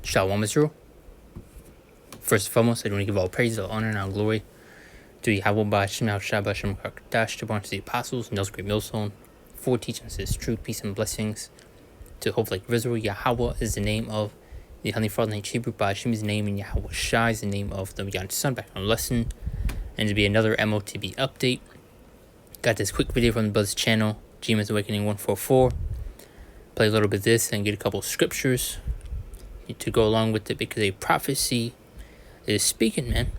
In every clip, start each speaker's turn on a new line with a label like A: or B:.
A: Shalom Israel. First and foremost, I want to give all praise, all honor, and all glory to Yahweh Ba'ashem Yahushua Ba'ashem Kakdash, to the apostles, and those great millstone, for teaching us his truth, peace, and blessings. To hope like Israel, Yahweh is the name of the Heavenly Father in Hebrew, Ba'ashem is the name, and Yahweh Shai is the name of the Begotten Son. Back on lesson, and to be another MOTB update. Got this quick video from the Buzz channel, GMS Awakening 144. Play a little bit of this and get a couple of scriptures to go along with it, because a prophecy is speaking, man.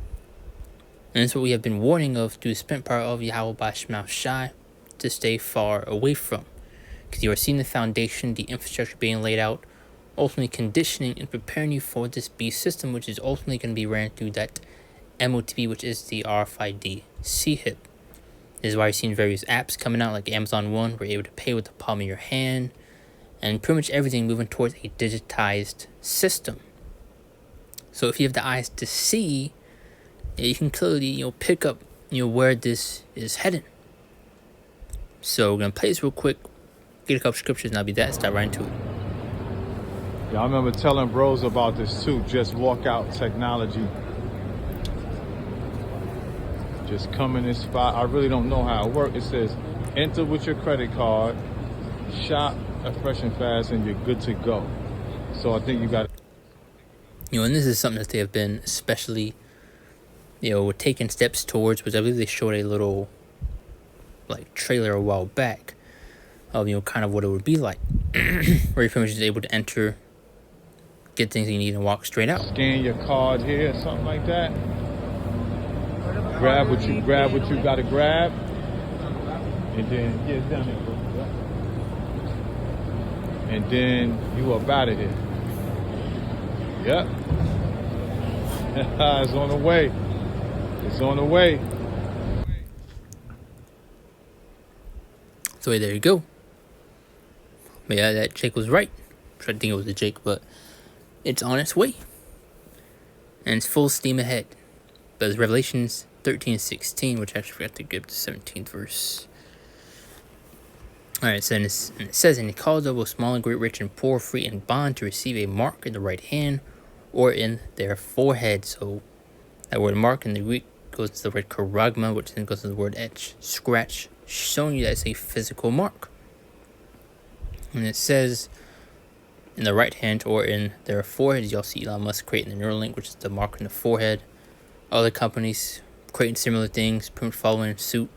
A: And that's what we have been warning of through the spent part of Yahweh Ba'ashem Shai, to stay far away from. Because you are seeing the foundation, the infrastructure being laid out, ultimately conditioning and preparing you for this beast system, which is ultimately going to be ran through that MOTB, which is the RFID CHIP. This is why you're seeing various apps coming out like Amazon One, where you're able to pay with the palm of your hand, and pretty much everything moving towards a digitized system. So if you have the eyes to see, you can clearly, pick up, where this is heading. So we're gonna play this real quick, get a couple scriptures, and I'll be that. Start right into it.
B: Yeah, I remember telling bros about this too. Just walk out technology. Just come in this spot. I really don't know how it works. It says enter with your credit card, shop at Fresh and Fast, and you're good to go. So I think you got.
A: And this is something that they have been especially, taking steps towards, which I believe they showed a little, trailer a while back of, kind of what it would be like, where you're pretty much just able to enter, get things you need, and walk straight out.
B: Scan your card here, something like that. Grab what you got to grab, and then it's down there, bro. And then you up out of here. Yep. It's on the way. It's on the way.
A: So there you go. But yeah, that Jake was right. I think it was a Jake, but it's on its way. And it's full steam ahead. But it's Revelations 13:16, which I actually forgot to give the 17th verse. Alright, so and it says, and he calls over small and great, rich and poor, free and bond, to receive a mark in the right hand or in their forehead. So that word mark in the Greek goes to the word charagma, which then goes to the word etch, scratch, showing you that it's a physical mark. And it says in the right hand or in their foreheads. Y'all see Elon Musk creating the Neuralink, which is the mark in the forehead. Other companies creating similar things, pretty much following suit.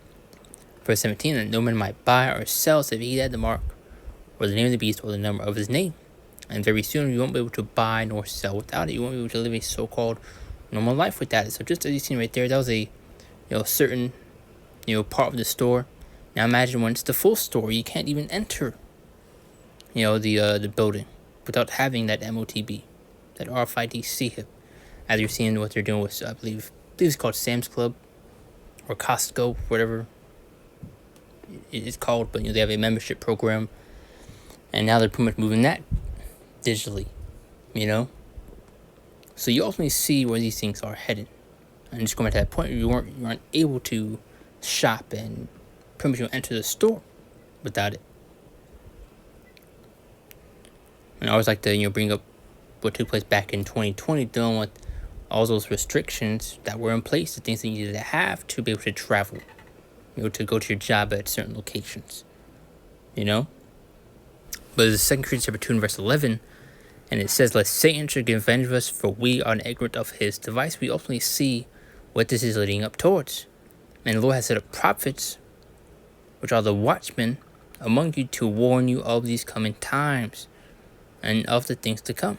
A: Verse 17, and no man might buy or sell save he had the mark, or the name of the beast, or the number of his name. And very soon you won't be able to buy nor sell without it. You won't be able to live a so-called normal life without it. So just as you seen right there, that was a certain part of the store. Now imagine when it's the full store, you can't even enter the building without having that MOTB, that RFID CHIP. As you're seeing what they're doing with, I believe it's called Sam's Club or Costco, whatever it's called, but they have a membership program, and now they're pretty much moving that digitally, so you ultimately see where these things are headed. And just going back to that point, you aren't able to shop and pretty much enter the store without it. And I always like to bring up what took place back in 2020, dealing with all those restrictions that were in place, the things that you needed to have to be able to travel, to go to your job at certain locations, But it's 2 Corinthians chapter 2 and verse 11, and it says, lest Satan should give revenge of us, for we are ignorant of his device. We ultimately see what this is leading up towards. And the Lord has set up prophets, which are the watchmen among you, to warn you of these coming times and of the things to come.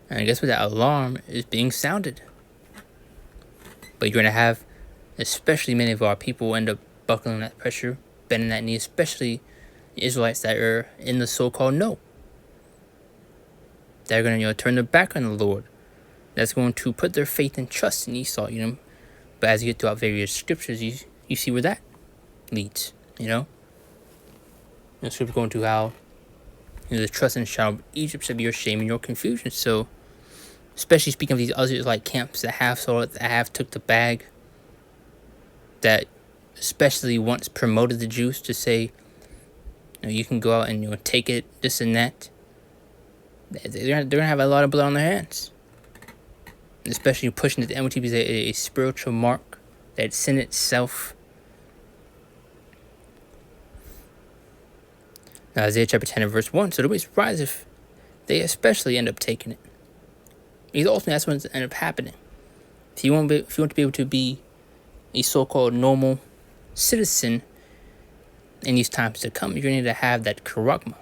A: And I guess what, that alarm is being sounded. But you're going to have, especially many of our people, end up buckling that pressure, bending that knee, especially the Israelites that are in the so-called no. They're going to turn their back on the Lord. That's going to put their faith and trust in Esau, But as you get throughout various scriptures, you see where that leads, The scripture going to how the trust and shadow of Egypt should be your shame and your confusion. So, especially speaking of these other camps that have took the bag, that especially once promoted the Jews to say, you can go out and take it, this and that, they're gonna have a lot of blood on their hands, especially pushing that the MOTB is a spiritual mark, that sin itself. Now, Isaiah chapter 10 and verse 1. So don't be surprised if they especially end up taking it. Because ultimately that's what's end up happening. If you want to be able to be a so-called normal citizen in these times to come, you're going to need to have that charagma.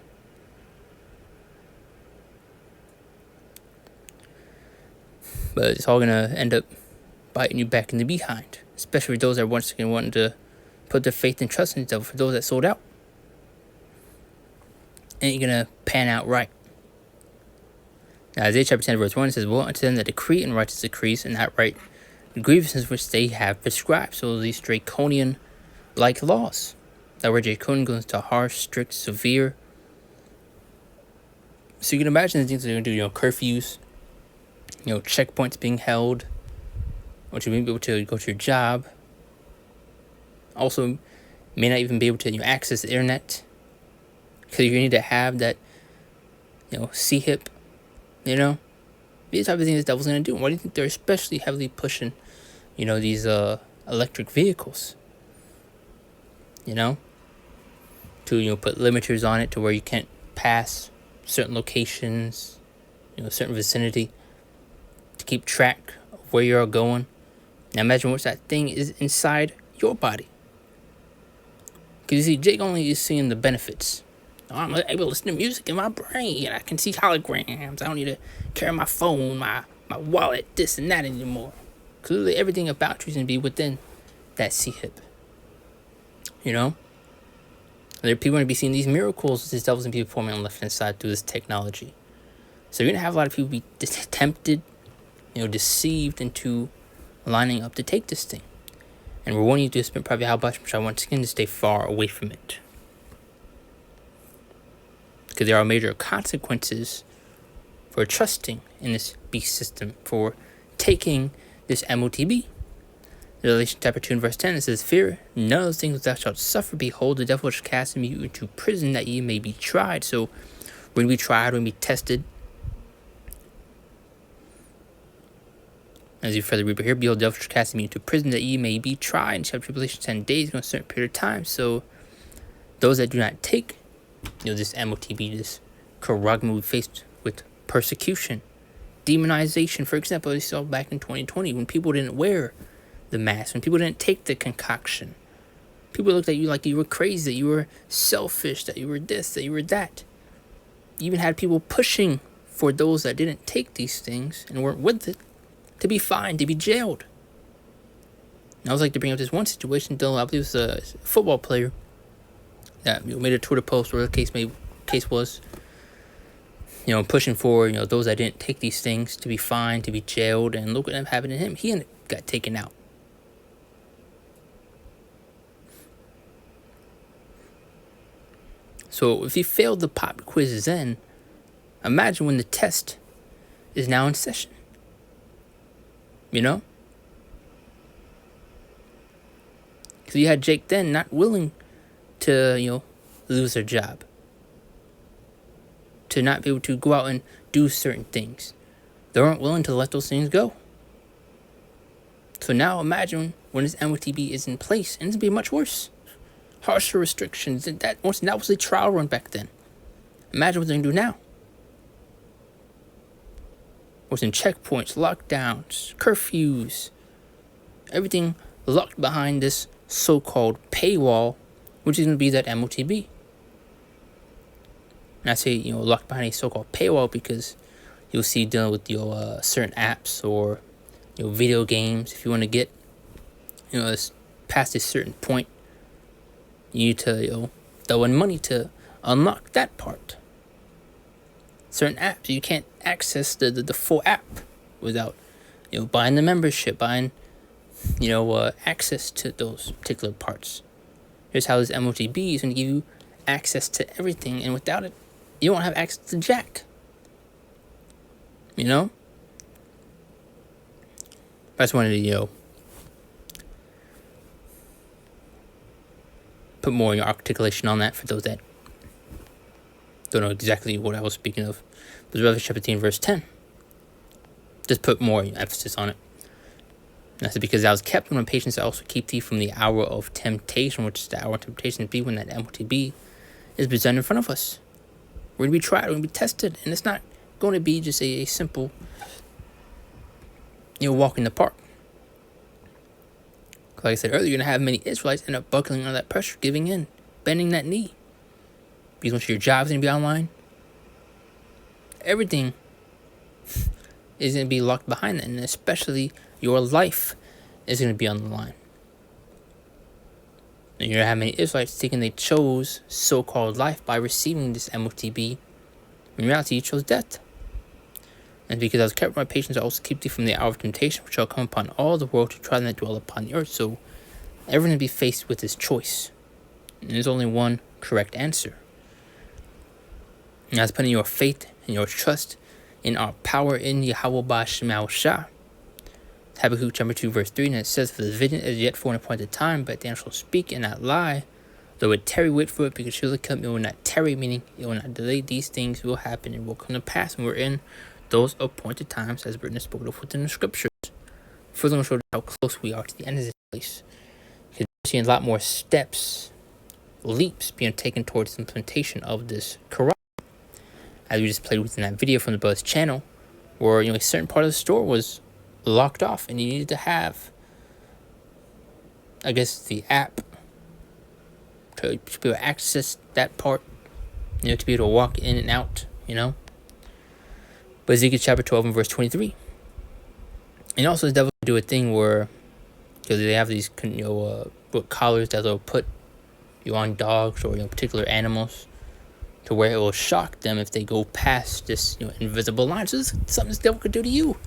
A: But it's all going to end up biting you back in the behind. Especially for those that once again wanting to put their faith and trust in themselves. For those that sold out. Ain't going to pan out right. Now, Isaiah chapter 10 verse 1 says, "Woe unto them that decree and righteous decrees, and not right the grievances which they have prescribed." So these draconian-like laws. That word draconian goes into harsh, strict, severe. So you can imagine the things they're going to do, curfews, checkpoints being held, or you may be able to go to your job. Also, may not even be able to access the internet, because you need to have that, CHIP, these type of things the devil's going to do. Why do you think they're especially heavily pushing, these electric vehicles? To put limiters on it to where you can't pass certain locations, certain vicinity, to keep track of where you're going. Now imagine what that thing is inside your body. Because you see, Jake only is seeing the benefits. I'm able to listen to music in my brain. I can see holograms. I don't need to carry my phone, my wallet, this and that anymore. Clearly, everything about you is going to be within that CHIP. There are people going to be seeing these miracles this devil's going to be performing on the left-hand side through this technology. So you're going to have a lot of people be tempted, deceived into lining up to take this thing. And we're warning you to spend probably how much I want to stay far away from it. Because there are major consequences for trusting in this beast system, for taking this MOTB. Revelation chapter 2 and verse 10, it says, "Fear none of those things thou shalt suffer. Behold, the devil shall cast you into prison, that ye may be tried." So we're going to be tried, we're going to be tested. As you further read here, "Behold, the devil shall cast you into prison, that ye may be tried." And chapter tribulation 10 days, in a certain period of time. So those that do not take this MOTB, this charagma, we faced with persecution, demonization. For example, we saw back in 2020 when people didn't wear the mask, when people didn't take the concoction. People looked at you like you were crazy, that you were selfish, that you were this, that you were that. You even had people pushing for those that didn't take these things and weren't with it to be fined, to be jailed. And I was like to bring up this one situation, though, I believe it was a football player that made a Twitter post, or the case was, pushing for those that didn't take these things to be fined, to be jailed, and look what happened to him. He got taken out. So if he failed the pop quizzes, then imagine when the test is now in session. Because you had Jake then not willing to, lose their job. To not be able to go out and do certain things. They weren't willing to let those things go. So now imagine when this MOTB is in place, and it's going to be much worse. Harsher restrictions. That was the trial run back then. Imagine what they're going to do now. What's in checkpoints, lockdowns, curfews. Everything locked behind this so-called paywall, which is going to be that MOTB. And I say, locked behind a so-called paywall because you'll see dealing with your certain apps or video games. If you want to get, past a certain point, you need to, throw in money to unlock that part. Certain apps, you can't access the full app without, buying the membership, buying, access to those particular parts. Here's how this MOTB is going to give you access to everything, and without it, you won't have access to jack. I just wanted to, put more articulation on that for those that Don't know exactly what I was speaking of. But Revelation chapter 10, verse 10. Just put more emphasis on it. That's because thou hast kept with patience, I also keep thee from the hour of temptation, which is the hour of temptation be when that MOTB is presented in front of us. We're going to be tried, we're going to be tested, and it's not going to be just a simple, walk in the park. Like I said earlier, you're going to have many Israelites end up buckling under that pressure, giving in, bending that knee. Because once your job's going to be online, everything is going to be locked behind that, and especially your life is going to be on the line. And you're going to have many Israelites thinking they chose so-called life by receiving this MOTB. In reality, you chose death. And because I was kept my patience, I also keep thee from the hour of temptation, which shall come upon all the world to try them that dwell upon the earth. So everyone will be faced with this choice. And there's only one correct answer. And that's putting your faith and your trust in our power in Yahweh Ba'Shem Shah. Habakkuk chapter 2 verse 3, and it says, for the vision is yet for an appointed time, but Dan shall speak and not lie. Though it tarry, wait for it, because surely come, it will not tarry, meaning it will not delay. These things will happen and will come to pass, and we're in those appointed times as written and spoken of within the scriptures. Further to show how close we are to the end of this place. Because we're seeing a lot more steps, leaps being taken towards the implementation of this Quran. As we just played within that video from the Buzz channel, where a certain part of the store was locked off, and you needed to have, I guess, the app to be able to access that part, to be able to walk in and out, But Ezekiel chapter 12 and verse 23. And also the devil will do a thing where, because they have these, collars that will put you on dogs or particular animals, to where it will shock them if they go past this invisible line. So this is something this devil could do to you.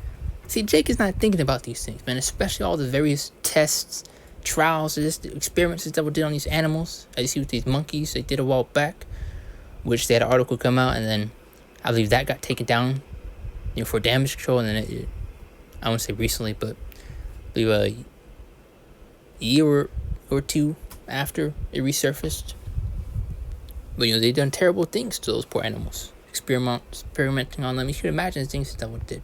A: See, Jake is not thinking about these things, man, especially all the various tests, trials, the experiments this devil did on these animals. As you see with these monkeys, they did a while back, which they had an article come out, and then I believe that got taken down, for damage control, and then I won't say recently, but I believe a year or two after it resurfaced. But they done terrible things to those poor animals, experimenting on them. You can imagine the things that one did.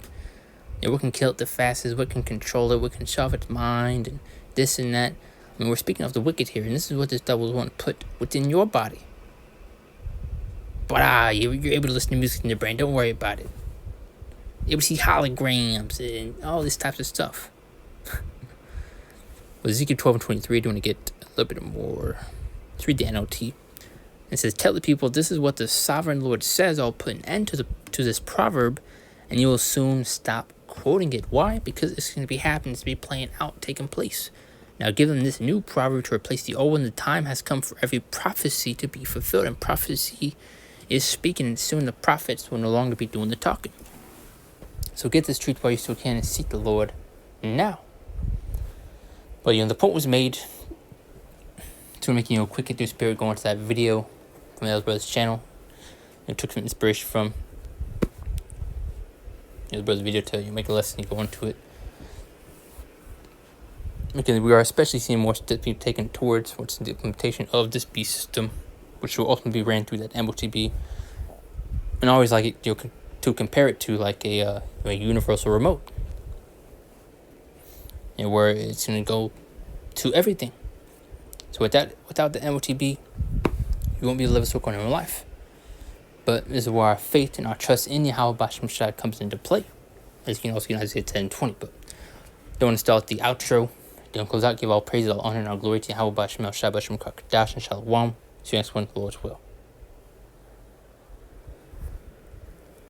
A: What can kill it the fastest, what can control it, what can shove its mind, and this and that. We're speaking of the wicked here, and this is what this devil want to put within your body. But you're able to listen to music in your brain. Don't worry about it. You're able to see holograms and all this types of stuff. With Ezekiel 12 and 23, I want to get a little bit more. Let's read the NLT. It says, tell the people, this is what the sovereign Lord says. I'll put an end to this proverb, and you will soon stop quoting it. Why? Because it's going to be happening, to be playing out, taking place. Now give them this new proverb to replace the old one. The time has come for every prophecy to be fulfilled, and prophecy is speaking, and soon the prophets will no longer be doing the talking. So get this truth while you still can, and seek the Lord now. But the point was made to make quick get through spirit, going to that video from the Brothers channel. It took some inspiration from the Brothers video to make a lesson, go into it. Because we are especially seeing more steps being taken towards what's the implementation of this beast system, which will ultimately be ran through that MOTB. And I always like it to compare it to like a universal remote, where it's going to go to everything. So without the MOTB, you won't be able to live a so-called normal life. But this is where our faith and our trust in Yahweh Ba'Shem Shai comes into play. As you can also get in Isaiah 10 and 20. But don't want to start the outro. Don't close out. Give all praise, all honor, and all glory to Yahweh Ba'Shem Shai Ba'Shem Kakadash and Shalom. See you next one, the Lord's will.